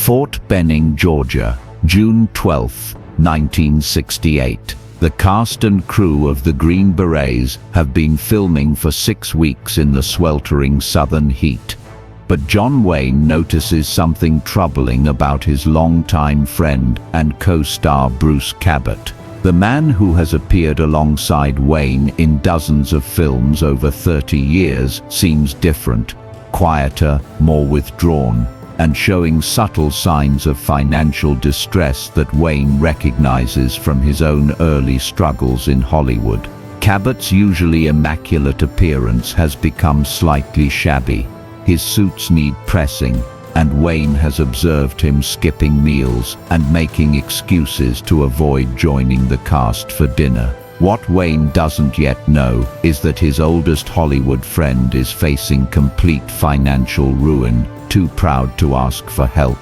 Fort Benning, Georgia, June 12, 1968. The cast and crew of the Green Berets have been filming for 6 weeks in the sweltering southern heat. But John Wayne notices something troubling about his longtime friend and co-star Bruce Cabot. The man who has appeared alongside Wayne in dozens of films over 30 years seems different, quieter, more withdrawn, and showing subtle signs of financial distress that Wayne recognizes from his own early struggles in Hollywood. Cabot's usually immaculate appearance has become slightly shabby. His suits need pressing, and Wayne has observed him skipping meals and making excuses to avoid joining the cast for dinner. What Wayne doesn't yet know is that his oldest Hollywood friend is facing complete financial ruin, too proud to ask for help,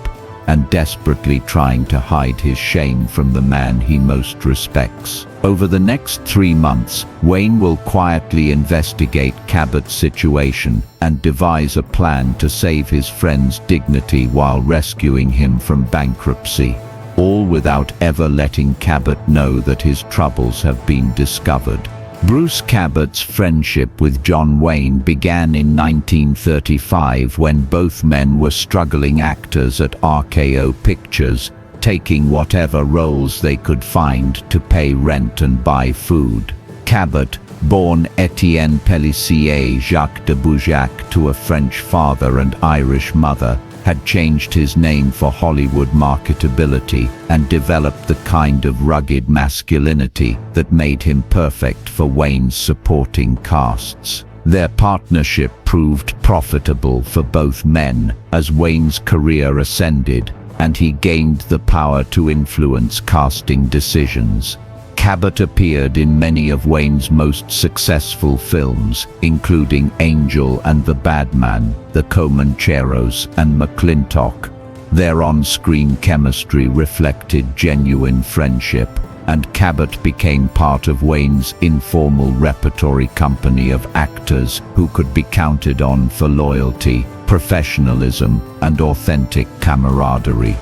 and desperately trying to hide his shame from the man he most respects. Over the next 3 months, Wayne will quietly investigate Cabot's situation and devise a plan to save his friend's dignity while rescuing him from bankruptcy, all without ever letting Cabot know that his troubles have been discovered. Bruce Cabot's friendship with John Wayne began in 1935 when both men were struggling actors at RKO Pictures, taking whatever roles they could find to pay rent and buy food. Cabot, born Etienne Pélissier Jacques de Boujac to a French father and Irish mother, had changed his name for Hollywood marketability and developed the kind of rugged masculinity that made him perfect for Wayne's supporting casts. Their partnership proved profitable for both men as Wayne's career ascended and he gained the power to influence casting decisions. Cabot appeared in many of Wayne's most successful films, including Angel and the Bad Man, The Comancheros, and McClintock. Their on-screen chemistry reflected genuine friendship, and Cabot became part of Wayne's informal repertory company of actors who could be counted on for loyalty, professionalism, and authentic camaraderie.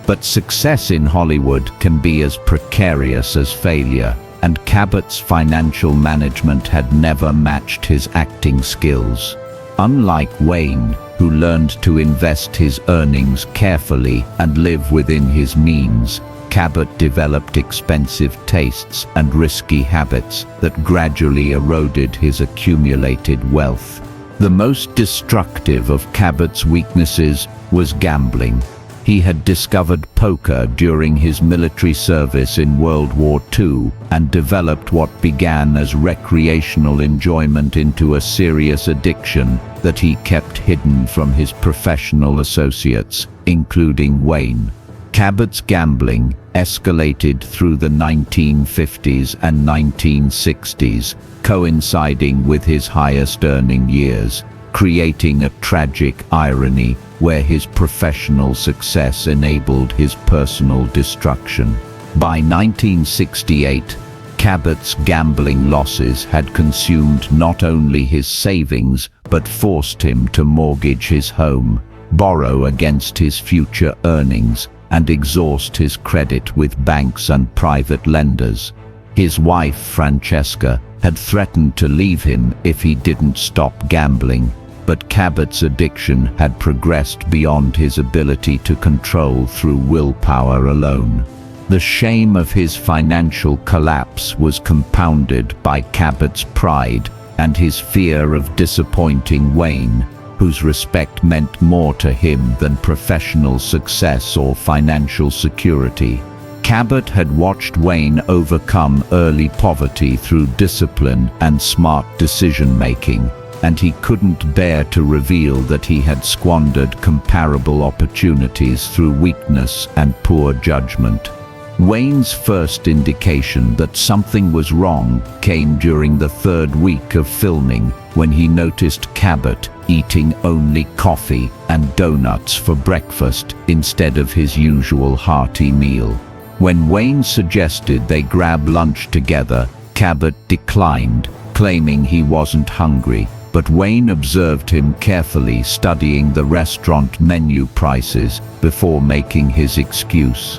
But success in Hollywood can be as precarious as failure, and Cabot's financial management had never matched his acting skills. Unlike Wayne, who learned to invest his earnings carefully and live within his means, Cabot developed expensive tastes and risky habits that gradually eroded his accumulated wealth. The most destructive of Cabot's weaknesses was gambling. He had discovered poker during his military service in World War II and developed what began as recreational enjoyment into a serious addiction that he kept hidden from his professional associates, including Wayne. Cabot's gambling escalated through the 1950s and 1960s, coinciding with his highest earning years, creating a tragic irony where his professional success enabled his personal destruction. By 1968, Cabot's gambling losses had consumed not only his savings, but forced him to mortgage his home, borrow against his future earnings, and exhaust his credit with banks and private lenders. His wife, Francesca, had threatened to leave him if he didn't stop gambling, but Cabot's addiction had progressed beyond his ability to control through willpower alone. The shame of his financial collapse was compounded by Cabot's pride and his fear of disappointing Wayne, whose respect meant more to him than professional success or financial security. Cabot had watched Wayne overcome early poverty through discipline and smart decision-making, and he couldn't bear to reveal that he had squandered comparable opportunities through weakness and poor judgment. Wayne's first indication that something was wrong came during the 3rd week of filming, when he noticed Cabot eating only coffee and donuts for breakfast instead of his usual hearty meal. When Wayne suggested they grab lunch together, Cabot declined, claiming he wasn't hungry, but Wayne observed him carefully, studying the restaurant menu prices before making his excuse.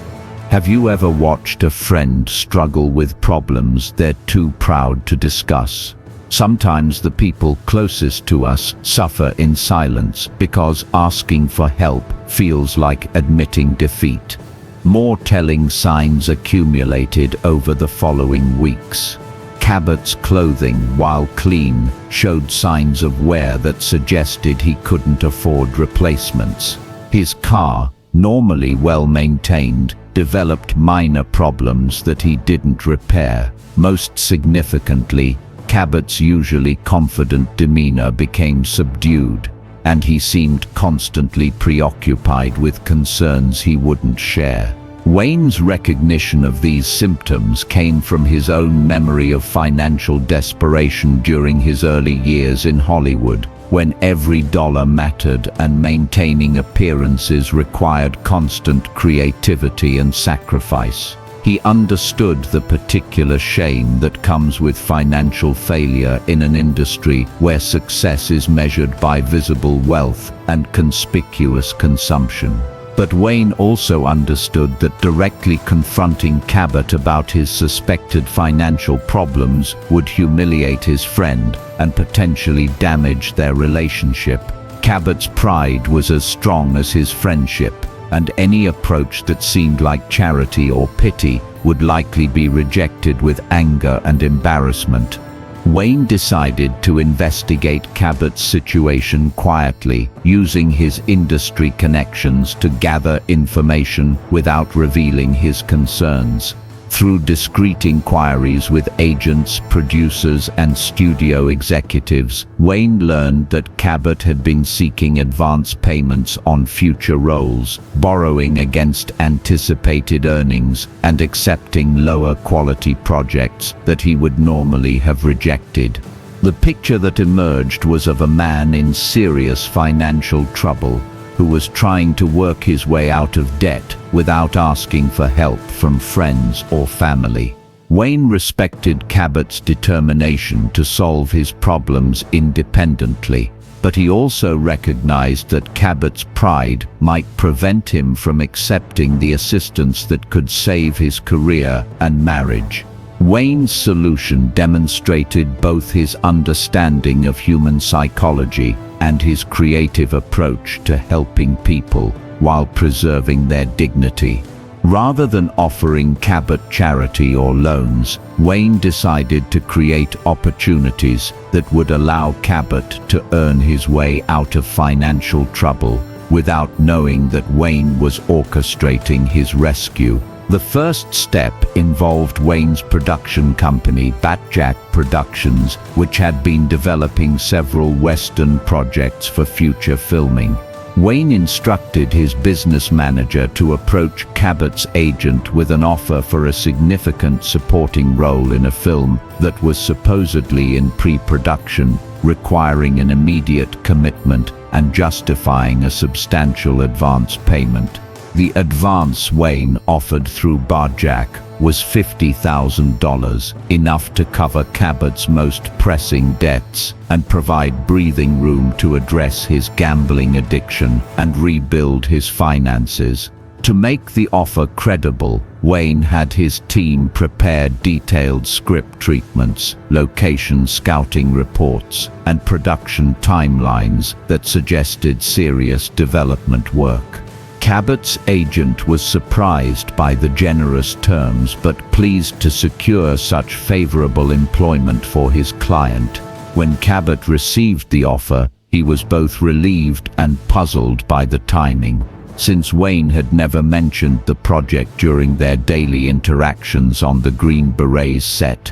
Have you ever watched a friend struggle with problems they're too proud to discuss? Sometimes the people closest to us suffer in silence because asking for help feels like admitting defeat. More telling signs accumulated over the following weeks. Cabot's clothing, while clean, showed signs of wear that suggested he couldn't afford replacements. His car, normally well maintained, developed minor problems that he didn't repair. Most significantly, Cabot's usually confident demeanor became subdued, and he seemed constantly preoccupied with concerns he wouldn't share. Wayne's recognition of these symptoms came from his own memory of financial desperation during his early years in Hollywood, when every dollar mattered and maintaining appearances required constant creativity and sacrifice. He understood the particular shame that comes with financial failure in an industry where success is measured by visible wealth and conspicuous consumption. But Wayne also understood that directly confronting Cabot about his suspected financial problems would humiliate his friend and potentially damage their relationship. Cabot's pride was as strong as his friendship, and any approach that seemed like charity or pity would likely be rejected with anger and embarrassment. Wayne decided to investigate Cabot's situation quietly, using his industry connections to gather information without revealing his concerns. Through discreet inquiries with agents, producers, and studio executives, Wayne learned that Cabot had been seeking advance payments on future roles, borrowing against anticipated earnings, and accepting lower quality projects that he would normally have rejected. The picture that emerged was of a man in serious financial trouble, who was trying to work his way out of debt without asking for help from friends or family. Wayne respected Cabot's determination to solve his problems independently, but he also recognized that Cabot's pride might prevent him from accepting the assistance that could save his career and marriage. Wayne's solution demonstrated both his understanding of human psychology and his creative approach to helping people while preserving their dignity. Rather than offering Cabot charity or loans, Wayne decided to create opportunities that would allow Cabot to earn his way out of financial trouble without knowing that Wayne was orchestrating his rescue. The first step involved Wayne's production company, Batjack Productions, which had been developing several Western projects for future filming. Wayne instructed his business manager to approach Cabot's agent with an offer for a significant supporting role in a film that was supposedly in pre-production, requiring an immediate commitment and justifying a substantial advance payment. The advance Wayne offered through Batjack was $50,000, enough to cover Cabot's most pressing debts and provide breathing room to address his gambling addiction and rebuild his finances. To make the offer credible, Wayne had his team prepare detailed script treatments, location scouting reports, and production timelines that suggested serious development work. Cabot's agent was surprised by the generous terms but pleased to secure such favorable employment for his client. When Cabot received the offer, he was both relieved and puzzled by the timing, since Wayne had never mentioned the project during their daily interactions on the Green Berets set.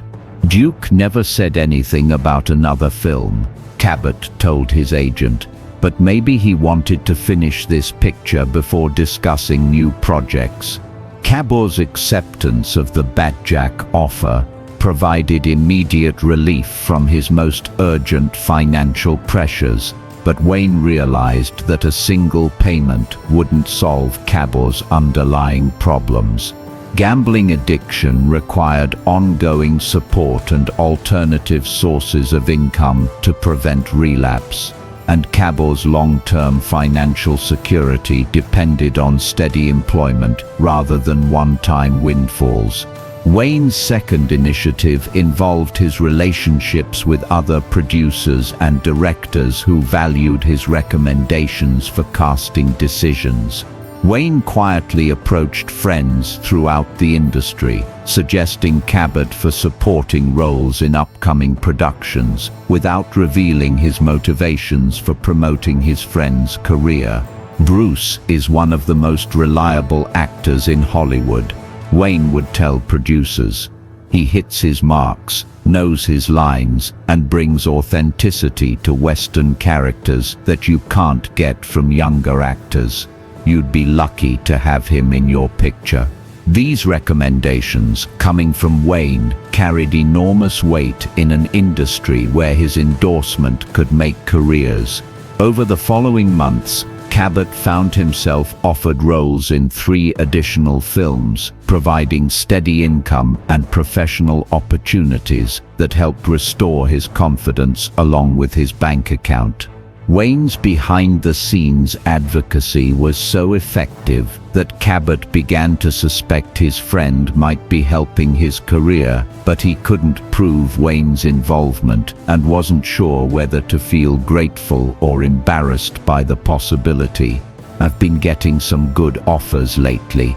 Duke never said anything about another film, Cabot told his agent, but maybe he wanted to finish this picture before discussing new projects. Cabot's acceptance of the Batjack offer provided immediate relief from his most urgent financial pressures, but Wayne realized that a single payment wouldn't solve Cabot's underlying problems. Gambling addiction required ongoing support and alternative sources of income to prevent relapse, and Cabot's long-term financial security depended on steady employment rather than one-time windfalls. Wayne's second initiative involved his relationships with other producers and directors who valued his recommendations for casting decisions. Wayne quietly approached friends throughout the industry, suggesting Cabot for supporting roles in upcoming productions, without revealing his motivations for promoting his friend's career. Bruce is one of the most reliable actors in Hollywood, Wayne would tell producers. He hits his marks, knows his lines, and brings authenticity to Western characters that you can't get from younger actors. You'd be lucky to have him in your picture. These recommendations, coming from Wayne, carried enormous weight in an industry where his endorsement could make careers. Over the following months, Cabot found himself offered roles in 3 additional films, providing steady income and professional opportunities that helped restore his confidence along with his bank account. Wayne's behind-the-scenes advocacy was so effective that Cabot began to suspect his friend might be helping his career, but he couldn't prove Wayne's involvement and wasn't sure whether to feel grateful or embarrassed by the possibility. "I've been getting some good offers lately,"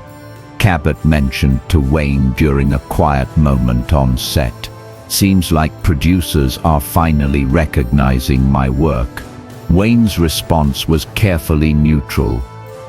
Cabot mentioned to Wayne during a quiet moment on set. "Seems like producers are finally recognizing my work." Wayne's response was carefully neutral.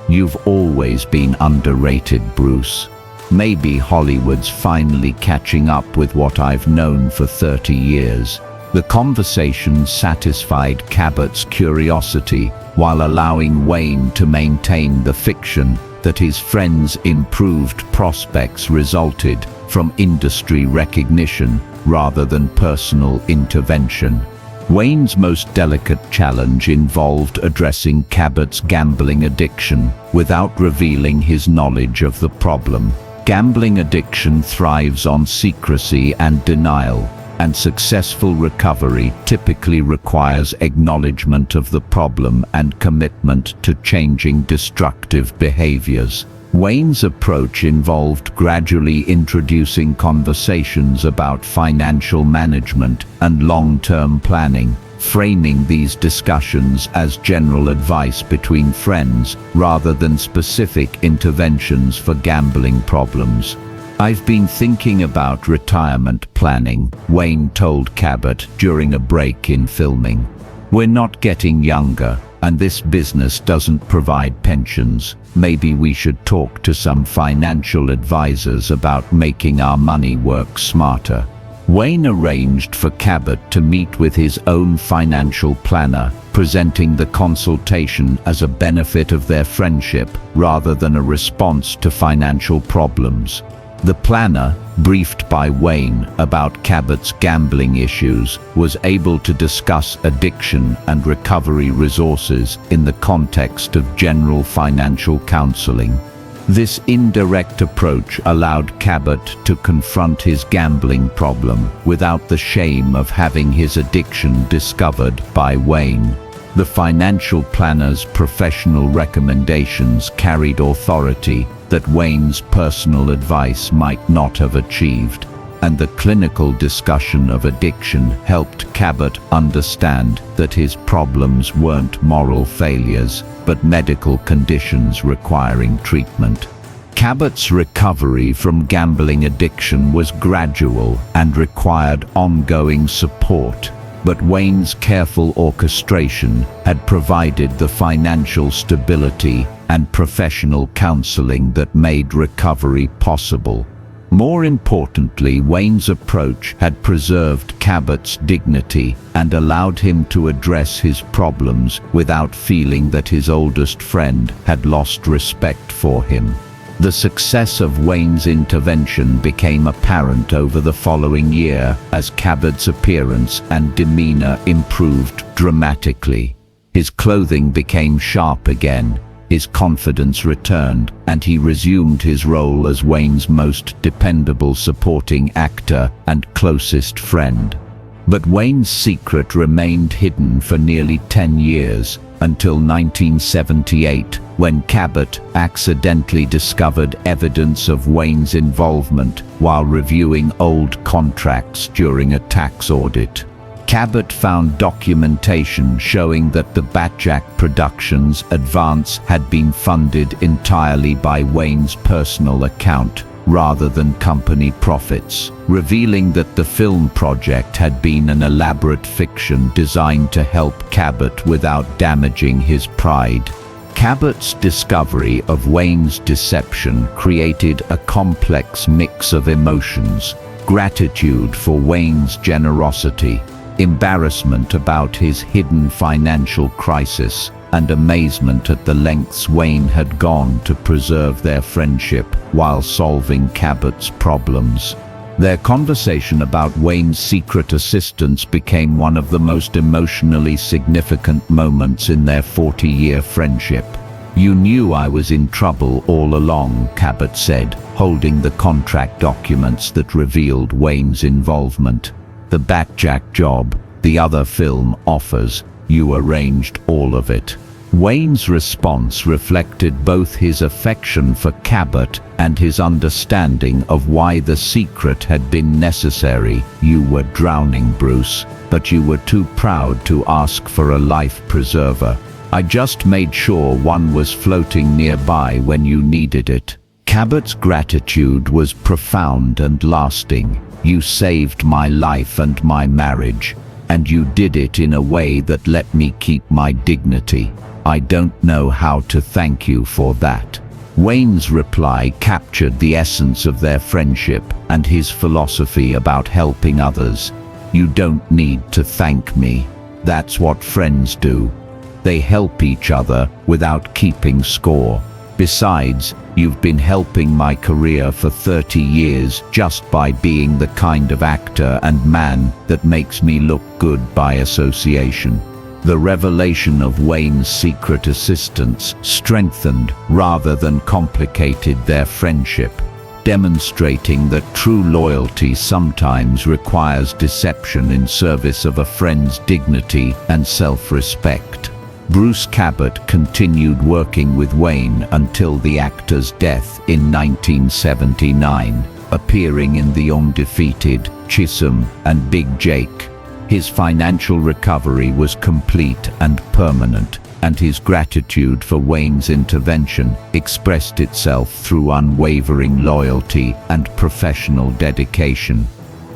"You've always been underrated, Bruce. Maybe Hollywood's finally catching up with what I've known for 30 years. The conversation satisfied Cabot's curiosity while allowing Wayne to maintain the fiction that his friend's improved prospects resulted from industry recognition rather than personal intervention. Wayne's most delicate challenge involved addressing Cabot's gambling addiction without revealing his knowledge of the problem. Gambling addiction thrives on secrecy and denial, and successful recovery typically requires acknowledgement of the problem and commitment to changing destructive behaviors. Wayne's approach involved gradually introducing conversations about financial management and long-term planning, framing these discussions as general advice between friends rather than specific interventions for gambling problems. "I've been thinking about retirement planning," Wayne told Cabot during a break in filming. "We're not getting younger, and this business doesn't provide pensions. Maybe we should talk to some financial advisors about making our money work smarter." Wayne arranged for Cabot to meet with his own financial planner, presenting the consultation as a benefit of their friendship rather than a response to financial problems. The planner, briefed by Wayne about Cabot's gambling issues, was able to discuss addiction and recovery resources in the context of general financial counseling. This indirect approach allowed Cabot to confront his gambling problem without the shame of having his addiction discovered by Wayne. The financial planner's professional recommendations carried authority that Wayne's personal advice might not have achieved, and the clinical discussion of addiction helped Cabot understand that his problems weren't moral failures, but medical conditions requiring treatment. Cabot's recovery from gambling addiction was gradual and required ongoing support, but Wayne's careful orchestration had provided the financial stability and professional counseling that made recovery possible. More importantly, Wayne's approach had preserved Cabot's dignity and allowed him to address his problems without feeling that his oldest friend had lost respect for him. The success of Wayne's intervention became apparent over the following year as Cabot's appearance and demeanor improved dramatically. His clothing became sharp again, his confidence returned, and he resumed his role as Wayne's most dependable supporting actor and closest friend. But Wayne's secret remained hidden for nearly 10 years, until 1978, when Cabot accidentally discovered evidence of Wayne's involvement while reviewing old contracts during a tax audit. Cabot found documentation showing that the Batjack Productions advance had been funded entirely by Wayne's personal account, rather than company profits, revealing that the film project had been an elaborate fiction designed to help Cabot without damaging his pride. Cabot's discovery of Wayne's deception created a complex mix of emotions: gratitude for Wayne's generosity, embarrassment about his hidden financial crisis, and amazement at the lengths Wayne had gone to preserve their friendship while solving Cabot's problems. Their conversation about Wayne's secret assistance became one of the most emotionally significant moments in their 40-year friendship. "You knew I was in trouble all along," Cabot said, holding the contract documents that revealed Wayne's involvement. "The Batjack job, the other film offers, you arranged all of it." Wayne's response reflected both his affection for Cabot and his understanding of why the secret had been necessary. "You were drowning, Bruce, but you were too proud to ask for a life preserver. I just made sure one was floating nearby when you needed it." Cabot's gratitude was profound and lasting. "You saved my life and my marriage, and you did it in a way that let me keep my dignity. I don't know how to thank you for that." Wayne's reply captured the essence of their friendship and his philosophy about helping others. "You don't need to thank me. That's what friends do. They help each other without keeping score. Besides, you've been helping my career for 30 years just by being the kind of actor and man that makes me look good by association." The revelation of Wayne's secret assistance strengthened rather than complicated their friendship, demonstrating that true loyalty sometimes requires deception in service of a friend's dignity and self-respect. Bruce Cabot continued working with Wayne until the actor's death in 1979, appearing in The Undefeated, Chisholm, and Big Jake. His financial recovery was complete and permanent, and his gratitude for Wayne's intervention expressed itself through unwavering loyalty and professional dedication.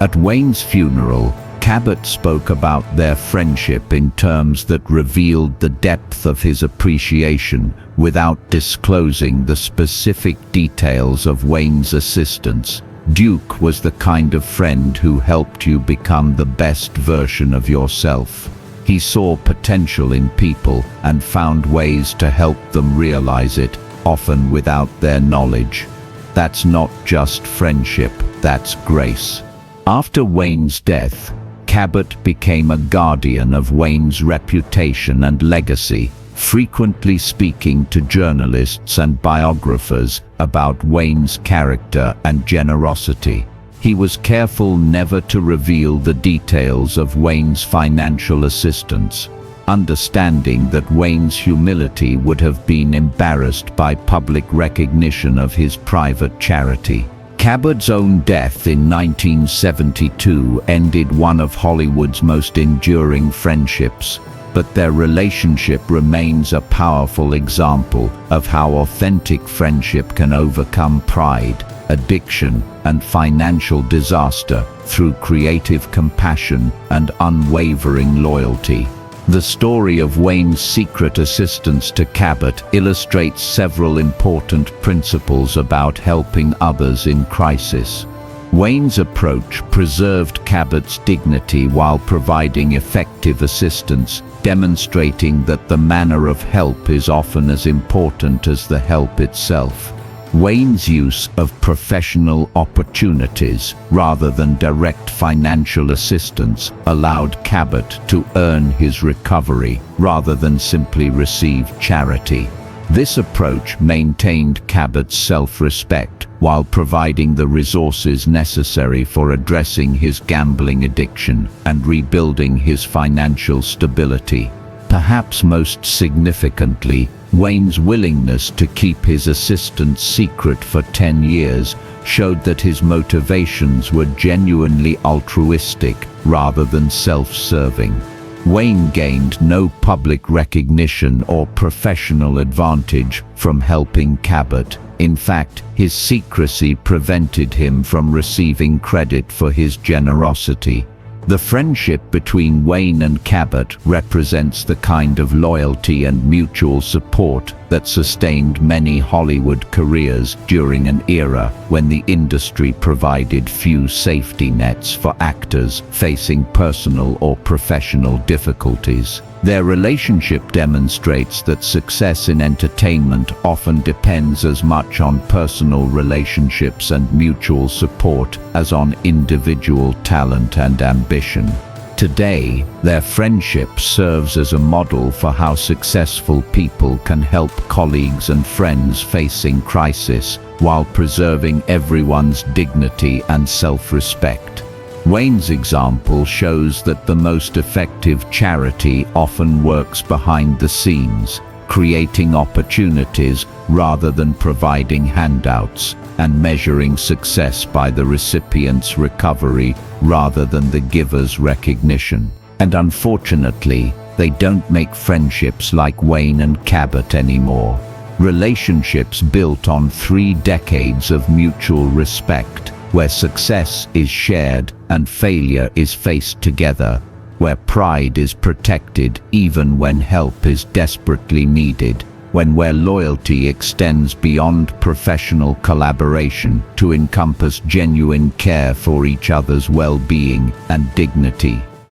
At Wayne's funeral, Cabot spoke about their friendship in terms that revealed the depth of his appreciation without disclosing the specific details of Wayne's assistance. "Duke was the kind of friend who helped you become the best version of yourself. He saw potential in people and found ways to help them realize it, often without their knowledge. That's not just friendship, that's grace." After Wayne's death, Cabot became a guardian of Wayne's reputation and legacy, frequently speaking to journalists and biographers about Wayne's character and generosity. He was careful never to reveal the details of Wayne's financial assistance, understanding that Wayne's humility would have been embarrassed by public recognition of his private charity. Cabot's own death in 1972 ended one of Hollywood's most enduring friendships, but their relationship remains a powerful example of how authentic friendship can overcome pride, addiction, and financial disaster through creative compassion and unwavering loyalty. The story of Wayne's secret assistance to Cabot illustrates several important principles about helping others in crisis. Wayne's approach preserved Cabot's dignity while providing effective assistance, demonstrating that the manner of help is often as important as the help itself. Wayne's use of professional opportunities rather than direct financial assistance allowed Cabot to earn his recovery rather than simply receive charity. This approach maintained Cabot's self-respect while providing the resources necessary for addressing his gambling addiction and rebuilding his financial stability. Perhaps most significantly, Wayne's willingness to keep his assistant's secret for 10 years showed that his motivations were genuinely altruistic rather than self-serving. Wayne gained no public recognition or professional advantage from helping Cabot. In fact, his secrecy prevented him from receiving credit for his generosity. The friendship between Wayne and Cabot represents the kind of loyalty and mutual support that sustained many Hollywood careers during an era when the industry provided few safety nets for actors facing personal or professional difficulties. Their relationship demonstrates that success in entertainment often depends as much on personal relationships and mutual support as on individual talent and ambition. Today, their friendship serves as a model for how successful people can help colleagues and friends facing crisis while preserving everyone's dignity and self-respect. Wayne's example shows that the most effective charity often works behind the scenes, creating opportunities rather than providing handouts, and measuring success by the recipient's recovery rather than the giver's recognition. And unfortunately, they don't make friendships like Wayne and Cabot anymore. Relationships built on 3 decades of mutual respect, where success is shared and failure is faced together, where pride is protected even when help is desperately needed, where loyalty extends beyond professional collaboration to encompass genuine care for each other's well-being and dignity.